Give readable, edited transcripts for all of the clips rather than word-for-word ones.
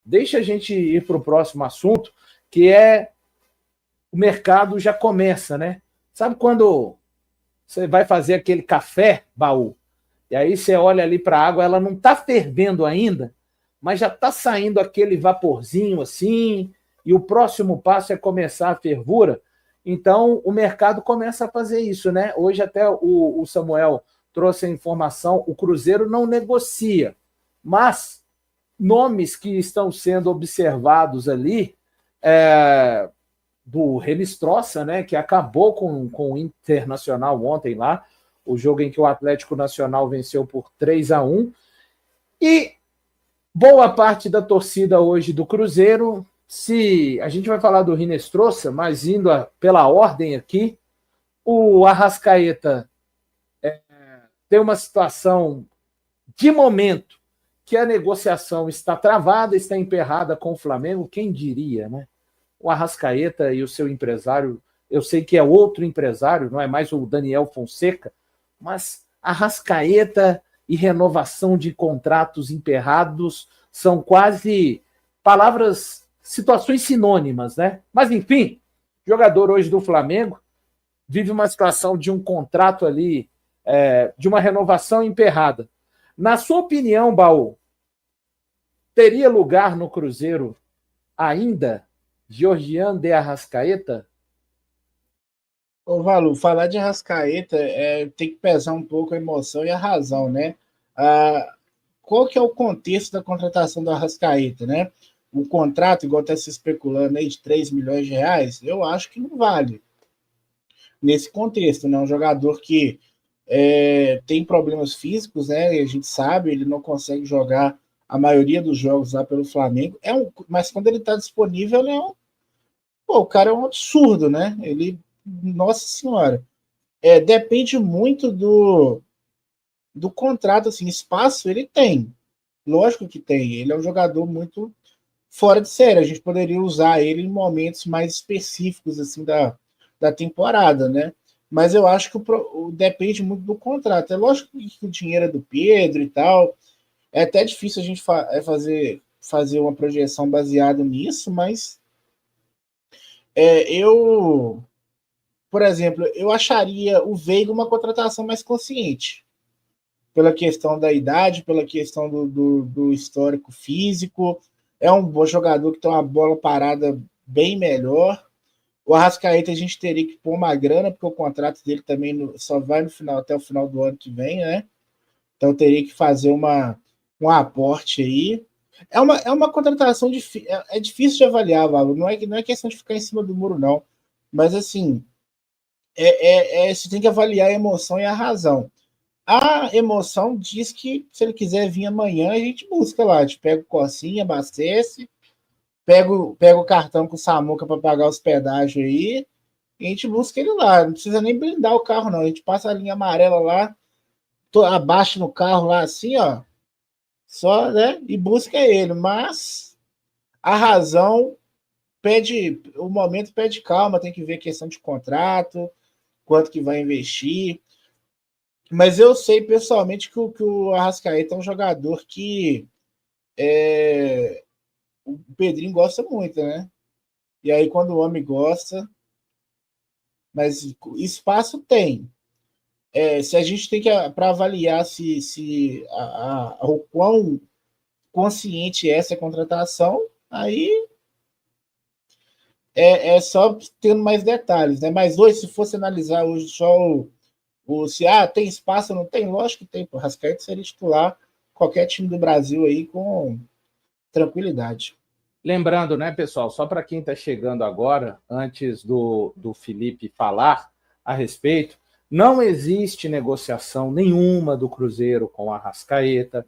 deixa a gente ir para o próximo assunto, que é o mercado já começa, né? Sabe quando você vai fazer aquele café, Baú, e aí você olha ali para a água, ela não está fervendo ainda, mas já está saindo aquele vaporzinho assim, e o próximo passo é começar a fervura. Então, o mercado começa a fazer isso, né? Hoje até o Samuel trouxe a informação, o Cruzeiro não negocia, mas nomes que estão sendo observados ali, do Remistroça, né, que acabou com o Internacional ontem lá, o jogo em que o Atlético Nacional venceu por 3-1, e boa parte da torcida hoje do Cruzeiro, se a gente vai falar do Remistroça, mas indo pela ordem aqui, o Arrascaeta tem uma situação de momento que a negociação está travada, está emperrada com o Flamengo, quem diria, né? O Arrascaeta e o seu empresário, eu sei que é outro empresário, não é mais o Daniel Fonseca, mas Arrascaeta e renovação de contratos emperrados são quase palavras, situações sinônimas, né? Mas, enfim, jogador hoje do Flamengo vive uma situação de um contrato ali, de uma renovação emperrada. Na sua opinião, Baú, teria lugar no Cruzeiro ainda Georgian de Arrascaeta? Ô, Valu, falar de Arrascaeta tem que pesar um pouco a emoção e a razão, né? Qual que é o contexto da contratação do Arrascaeta, né? O contrato, igual está se especulando aí, de 3 milhões de reais, eu acho que não vale nesse contexto, né? Um jogador que tem problemas físicos, né? A gente sabe, ele não consegue jogar a maioria dos jogos lá pelo Flamengo. Mas quando ele está disponível, o cara é um absurdo, né? Nossa Senhora. Depende muito do contrato, assim, espaço ele tem. Lógico que tem. Ele é um jogador muito fora de série. A gente poderia usar ele em momentos mais específicos, assim, da temporada, né? Mas eu acho que depende muito do contrato. É lógico que o dinheiro é do Pedro e tal. É até difícil a gente fazer uma projeção baseada nisso, mas por exemplo, eu acharia o Veiga uma contratação mais consciente, pela questão da idade, pela questão do histórico físico. É um bom jogador que tem uma bola parada bem melhor. O Arrascaeta a gente teria que pôr uma grana, porque o contrato dele também só vai até o final do ano que vem, né? Então teria que fazer um aporte aí. É uma contratação difícil, difícil de avaliar, Valo. Não é questão de ficar em cima do muro, não. Mas assim, você tem que avaliar a emoção e a razão. A emoção diz que se ele quiser vir amanhã, a gente busca lá. A gente pega o Corsinha, abastece, pega o cartão com o Samuca para pagar os pedágios aí, e a gente busca ele lá. Não precisa nem blindar o carro, não. A gente passa a linha amarela lá, abaixa no carro lá assim, ó. Só, né? E busca ele. Mas a razão o momento pede calma, tem que ver questão de contrato, quanto que vai investir. Mas eu sei pessoalmente que o Arrascaeta é um jogador que o Pedrinho gosta muito, né? E aí, quando o homem gosta, mas espaço tem. Se a gente tem que, para avaliar o quão consciente é essa contratação, aí só tendo mais detalhes, né? Mas hoje, se fosse analisar hoje só se tem espaço ou não tem, lógico que tem. O Arrascaeta seria titular qualquer time do Brasil aí com tranquilidade. Lembrando, né, pessoal, só para quem está chegando agora, antes do Felipe falar a respeito, não existe negociação nenhuma do Cruzeiro com a Arrascaeta.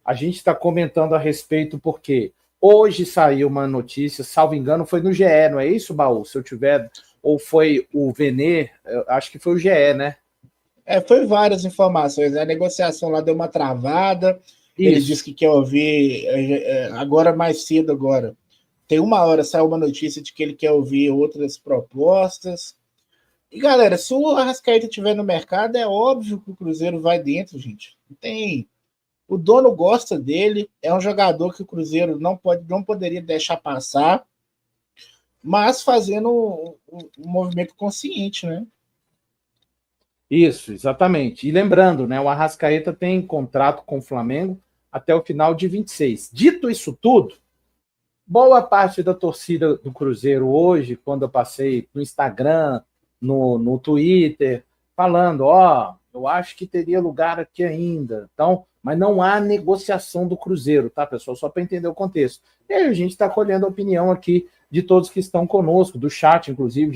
A gente está comentando a respeito porque hoje saiu uma notícia, salvo engano, foi no GE, não é isso, Baú? Se eu tiver, ou foi o Venê, acho que foi o GE, né? Foi várias informações. A negociação lá deu uma travada. Ele disse que quer ouvir agora mais cedo agora. Tem 1 hora saiu uma notícia de que ele quer ouvir outras propostas. E, galera, se o Arrascaeta estiver no mercado, é óbvio que o Cruzeiro vai dentro, gente. Não tem. O dono gosta dele, é um jogador que o Cruzeiro não poderia deixar passar, mas fazendo um movimento consciente, né? Isso, exatamente. E lembrando, né, o Arrascaeta tem contrato com o Flamengo até o final de 26. Dito isso tudo, boa parte da torcida do Cruzeiro hoje, quando eu passei no Instagram, no Twitter, falando, eu acho que teria lugar aqui ainda. Então, mas não há negociação do Cruzeiro, tá, pessoal? Só para entender o contexto. E aí a gente está colhendo a opinião aqui de todos que estão conosco, do chat, inclusive,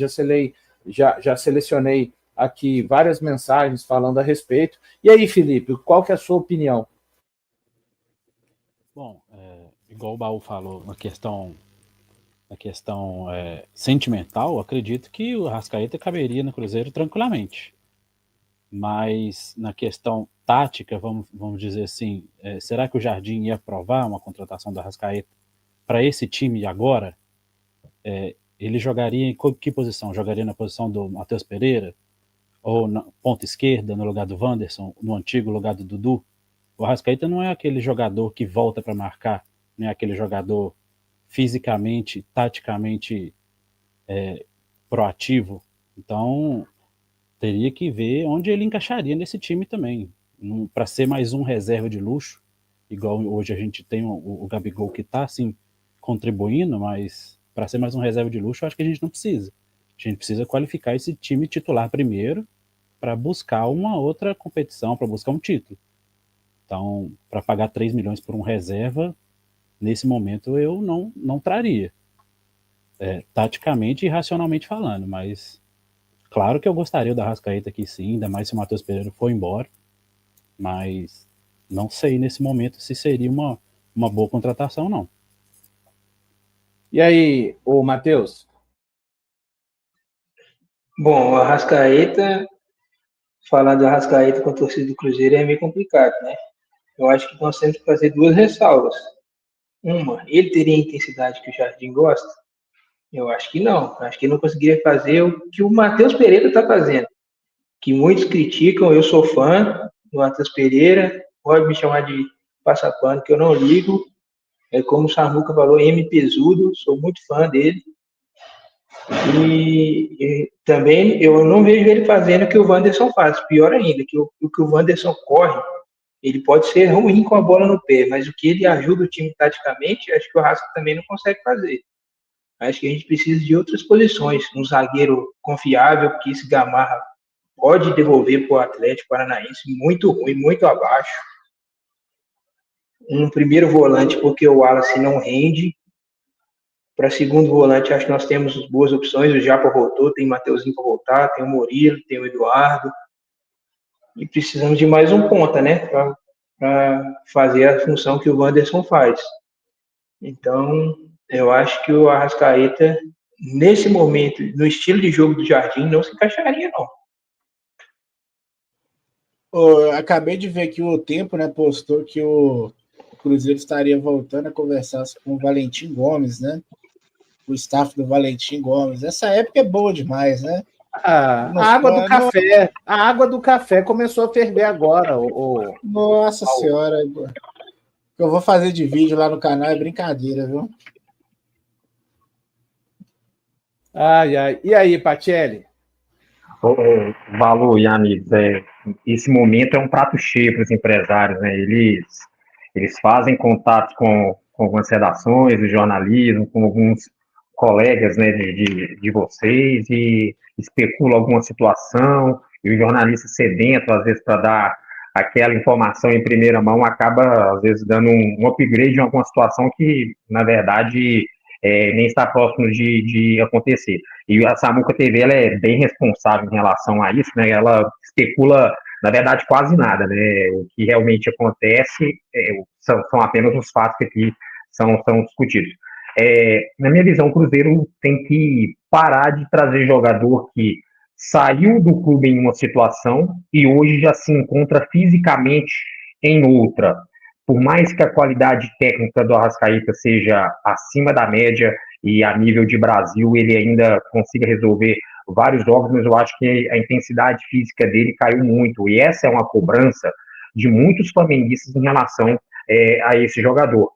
já selecionei aqui várias mensagens falando a respeito. E aí, Felipe, qual que é a sua opinião? Bom, igual o Baú falou, na questão sentimental, acredito que o Arrascaeta caberia no Cruzeiro tranquilamente. Mas na questão tática, vamos dizer assim, será que o Jardim ia aprovar uma contratação do Arrascaeta para esse time agora? Ele jogaria em que posição? Jogaria na posição do Matheus Pereira? Ou na ponta esquerda, no lugar do Wanderson, no antigo lugar do Dudu? O Arrascaeta não é aquele jogador que volta para marcar, não é aquele jogador fisicamente, taticamente proativo. Então, teria que ver onde ele encaixaria nesse time também. Para ser mais um reserva de luxo, igual hoje a gente tem o Gabigol que está assim, contribuindo, mas para ser mais um reserva de luxo, eu acho que a gente não precisa. A gente precisa qualificar esse time titular primeiro para buscar uma outra competição, para buscar um título. Então, para pagar 3 milhões por um reserva, nesse momento eu não traria. Taticamente e racionalmente falando, mas claro que eu gostaria da Arrascaeta aqui sim, ainda mais se o Matheus Pereira for embora, mas não sei nesse momento se seria uma boa contratação, não. E aí, ô Matheus? Bom, o Arrascaeta, falar do Arrascaeta com a torcida do Cruzeiro é meio complicado, né? Eu acho que nós temos que fazer duas ressalvas. Uma, ele teria a intensidade que o Jardim gosta? Eu acho que não. Acho que ele não conseguiria fazer o que o Matheus Pereira está fazendo. Que muitos criticam, eu sou fã do Matheus Pereira, pode me chamar de passapano, que eu não ligo. É como o Samuca falou, M Pesudo, sou muito fã dele. E também eu não vejo ele fazendo o que o Wanderson faz. Pior ainda, que o que o Wanderson corre, ele pode ser ruim com a bola no pé, mas o que ele ajuda o time taticamente, acho que o Rasca também não consegue fazer. Acho que a gente precisa de outras posições. Um zagueiro confiável, que esse Gamarra pode devolver para o Atlético Paranaense, muito ruim, muito abaixo. Um primeiro volante, porque o Wallace não rende. Para segundo volante, acho que nós temos boas opções. O Japa voltou, tem o Mateuzinho para voltar, tem o Murilo, tem o Eduardo. E precisamos de mais um ponta, né? Para fazer a função que o Wanderson faz. Então, eu acho que o Arrascaeta, nesse momento, no estilo de jogo do Jardim, não se encaixaria, não. Eu acabei de ver aqui o Tempo, né? Postou que o Cruzeiro estaria voltando a conversar com o Valentim Gomes, né? O staff do Valentim Gomes. Essa época é boa demais, né? A água do café começou a ferver agora. Nossa Senhora. O que eu vou fazer de vídeo lá no canal é brincadeira, viu? Ai, ai. E aí, Patielli? Valor, e amigos, esse momento é um prato cheio para os empresários, né? Eles fazem contato com algumas redações do jornalismo, com alguns colegas, né, de vocês, e especulam alguma situação, e o jornalista sedento, às vezes, para dar aquela informação em primeira mão, acaba, às vezes, dando um upgrade em alguma situação que, na verdade, nem está próximo de acontecer. E a Samuca TV, ela é bem responsável em relação a isso, né? Ela especula, na verdade, quase nada, né? O que realmente acontece são apenas os fatos que aqui são discutidos. Na minha visão, o Cruzeiro tem que parar de trazer jogador que saiu do clube em uma situação e hoje já se encontra fisicamente em outra. Por mais que a qualidade técnica do Arrascaeta seja acima da média e a nível de Brasil ele ainda consiga resolver vários jogos, mas eu acho que a intensidade física dele caiu muito. E essa é uma cobrança de muitos flamenguistas em relação a esse jogador.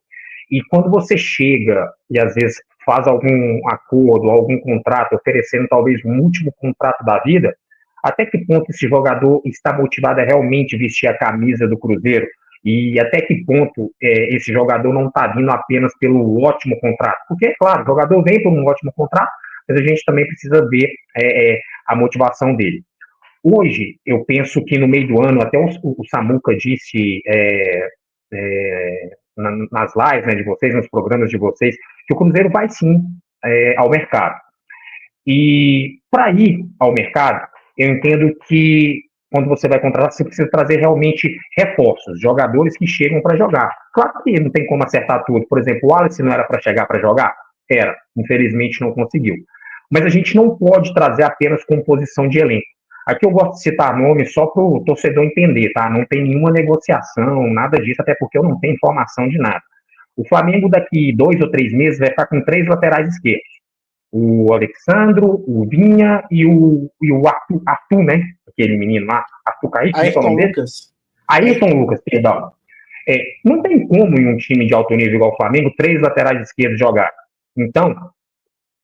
E quando você chega e às vezes faz algum acordo, algum contrato, oferecendo talvez um último contrato da vida, até que ponto esse jogador está motivado a realmente vestir a camisa do Cruzeiro? E até que ponto esse jogador não está vindo apenas pelo ótimo contrato? Porque, é claro, o jogador vem por um ótimo contrato, mas a gente também precisa ver a motivação dele. Hoje, eu penso que no meio do ano, até o Samuca disse nas lives, né, de vocês, nos programas de vocês, que o Cruzeiro vai sim ao mercado. E para ir ao mercado, eu entendo que quando você vai contratar, você precisa trazer realmente reforços, jogadores que chegam para jogar. Claro que não tem como acertar tudo. Por exemplo, o Wallace não era para chegar para jogar? Era. Infelizmente não conseguiu. Mas a gente não pode trazer apenas composição de elenco. Aqui eu gosto de citar nomes só para o torcedor entender, tá? Não tem nenhuma negociação, nada disso, até porque eu não tenho informação de nada. O Flamengo, daqui 2 ou 3 meses, vai ficar com 3 laterais esquerdos. O Alexandro, o Vinha e o Arthur, né? Aquele menino lá, Arthur Kaique, Ayrton Lucas. Ayrton Lucas, perdão. Não tem como em um time de alto nível igual o Flamengo, 3 laterais esquerdos jogar. Então,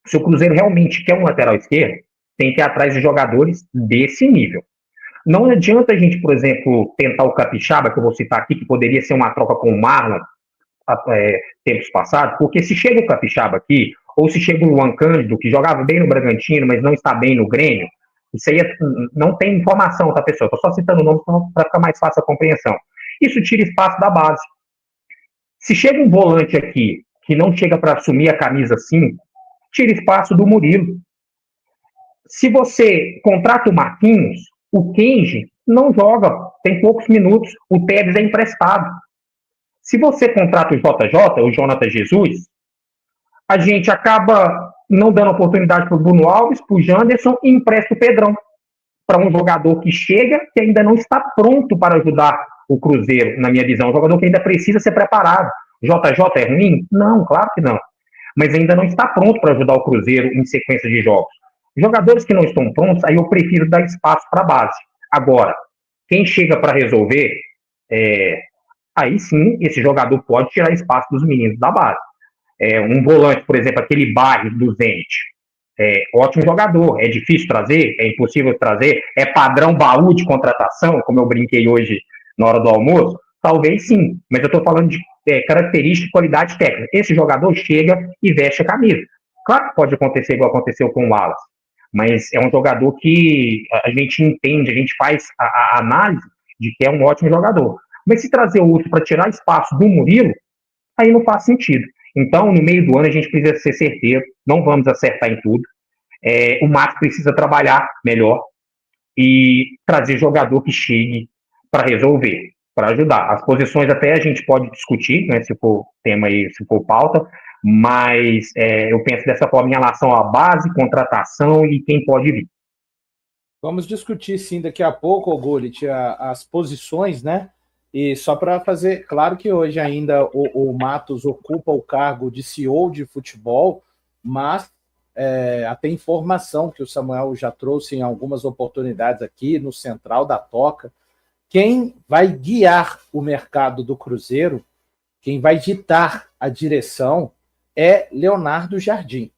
se o Cruzeiro realmente quer um lateral esquerdo, tem que ir atrás de jogadores desse nível. Não adianta a gente, por exemplo, tentar o Capixaba, que eu vou citar aqui, que poderia ser uma troca com o Marlon, tempos passados, porque se chega o Capixaba aqui, ou se chega o Luan Cândido, que jogava bem no Bragantino, mas não está bem no Grêmio, isso aí não tem informação, tá, pessoal? Estou só citando o nome para ficar mais fácil a compreensão. Isso tira espaço da base. Se chega um volante aqui, que não chega para assumir a camisa 5, tira espaço do Murilo. Se você contrata o Marquinhos, o Kenji não joga, tem poucos minutos, o Tevez é emprestado. Se você contrata o JJ, o Jonathan Jesus, a gente acaba não dando oportunidade para o Bruno Alves, para o Janderson e empresta o Pedrão para um jogador que chega, que ainda não está pronto para ajudar o Cruzeiro, na minha visão. Um jogador que ainda precisa ser preparado. JJ é ruim? Não, claro que não. Mas ainda não está pronto para ajudar o Cruzeiro em sequência de jogos. Jogadores que não estão prontos, aí eu prefiro dar espaço para a base. Agora, quem chega para resolver, aí sim, esse jogador pode tirar espaço dos meninos da base. Um volante, por exemplo, aquele Barros do Zenit, ótimo jogador, é difícil trazer, é impossível trazer, é padrão baú de contratação, como eu brinquei hoje na hora do almoço, talvez sim, mas eu estou falando de característica e qualidade técnica. Esse jogador chega e veste a camisa. Claro que pode acontecer igual aconteceu com o Wallace, mas é um jogador que a gente entende, a gente faz a análise de que é um ótimo jogador. Mas se trazer outro para tirar espaço do Murilo, aí não faz sentido. Então, no meio do ano, a gente precisa ser certeiro, não vamos acertar em tudo. O Matos precisa trabalhar melhor e trazer jogador que chegue para resolver, para ajudar. As posições até a gente pode discutir, né, se for tema aí, se for pauta, mas eu penso dessa forma em relação à base, contratação e quem pode vir. Vamos discutir, sim, daqui a pouco, Gullit, as posições, né? E só para fazer claro que hoje ainda o Matos ocupa o cargo de CEO de futebol, mas até informação que o Samuel já trouxe em algumas oportunidades aqui no Central da Toca, quem vai guiar o mercado do Cruzeiro, quem vai ditar a direção é Leonardo Jardim,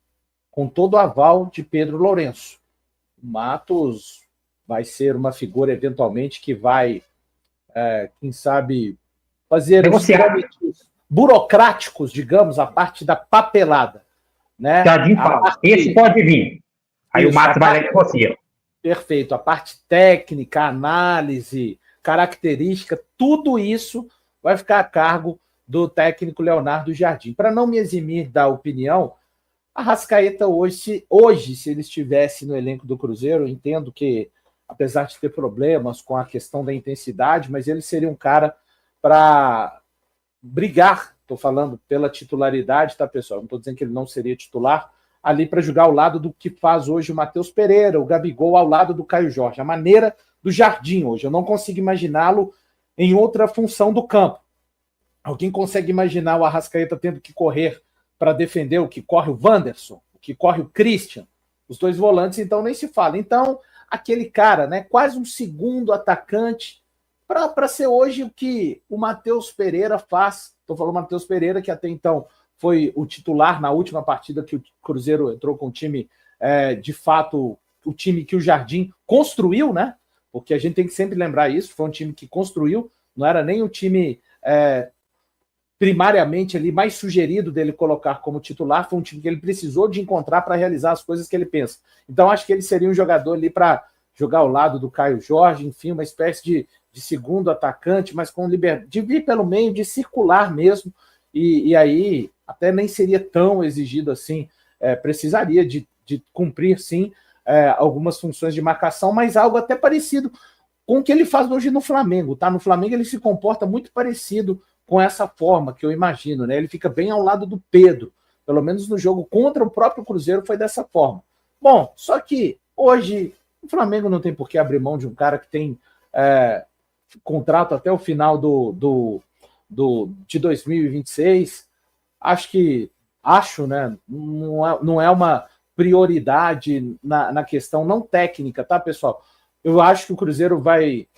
com todo o aval de Pedro Lourenço. O Matos vai ser uma figura, eventualmente, que vai quem sabe, fazer os trâmites burocráticos, digamos, a parte da papelada. Né? Jardim fala, esse pode vir. Aí o Matos vai lá e negocia. Perfeito. A parte técnica, análise, característica, tudo isso vai ficar a cargo do técnico Leonardo Jardim. Para não me eximir da opinião, a Arrascaeta hoje, se ele estivesse no elenco do Cruzeiro, eu entendo que apesar de ter problemas com a questão da intensidade, mas ele seria um cara para brigar, estou falando pela titularidade, tá, pessoal? Não estou dizendo que ele não seria titular, ali para jogar ao lado do que faz hoje o Matheus Pereira, o Gabigol ao lado do Caio Jorge, a maneira do Jardim hoje. Eu não consigo imaginá-lo em outra função do campo. Alguém consegue imaginar o Arrascaeta tendo que correr para defender o que corre o Wanderson, o que corre o Christian? Os dois volantes, então, nem se fala. Então, aquele cara, né, quase um segundo atacante, para ser hoje o que o Matheus Pereira faz. Estou falando Matheus Pereira, que até então foi o titular na última partida que o Cruzeiro entrou com o time, de fato, o time que o Jardim construiu, né? Porque a gente tem que sempre lembrar isso, foi um time que construiu, não era nem o time primariamente ali mais sugerido dele colocar como titular, foi um time que ele precisou de encontrar para realizar as coisas que ele pensa. Então acho que ele seria um jogador ali para jogar ao lado do Caio Jorge, enfim, uma espécie de segundo atacante, mas com liberdade, de vir pelo meio, de circular mesmo, e aí até nem seria tão exigido assim, precisaria de cumprir sim algumas funções de marcação, mas algo até parecido com o que ele faz hoje no Flamengo, tá? No Flamengo ele se comporta muito parecido com essa forma que eu imagino, né? Ele fica bem ao lado do Pedro, pelo menos no jogo contra o próprio Cruzeiro foi dessa forma. Bom, só que hoje o Flamengo não tem por que abrir mão de um cara que tem contrato até o final de 2026. Acho, né? Não é uma prioridade na questão não técnica, tá, pessoal? Eu acho que o Cruzeiro vai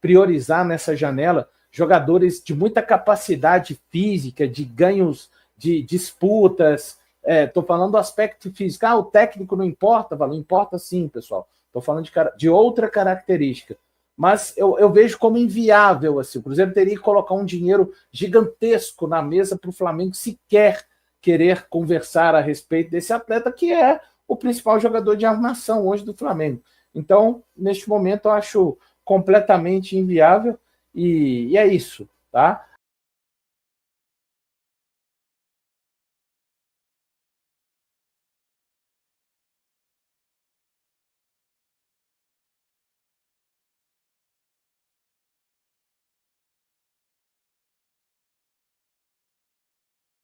priorizar nessa janela jogadores de muita capacidade física, de ganhos de disputas. Estou falando do aspecto físico. O técnico não importa, Valor? Importa sim, pessoal. Estou falando de outra característica. Mas eu vejo como inviável. Assim, o Cruzeiro teria que colocar um dinheiro gigantesco na mesa para o Flamengo sequer querer conversar a respeito desse atleta, que é o principal jogador de armação hoje do Flamengo. Então, neste momento, eu acho completamente inviável. E é isso, tá?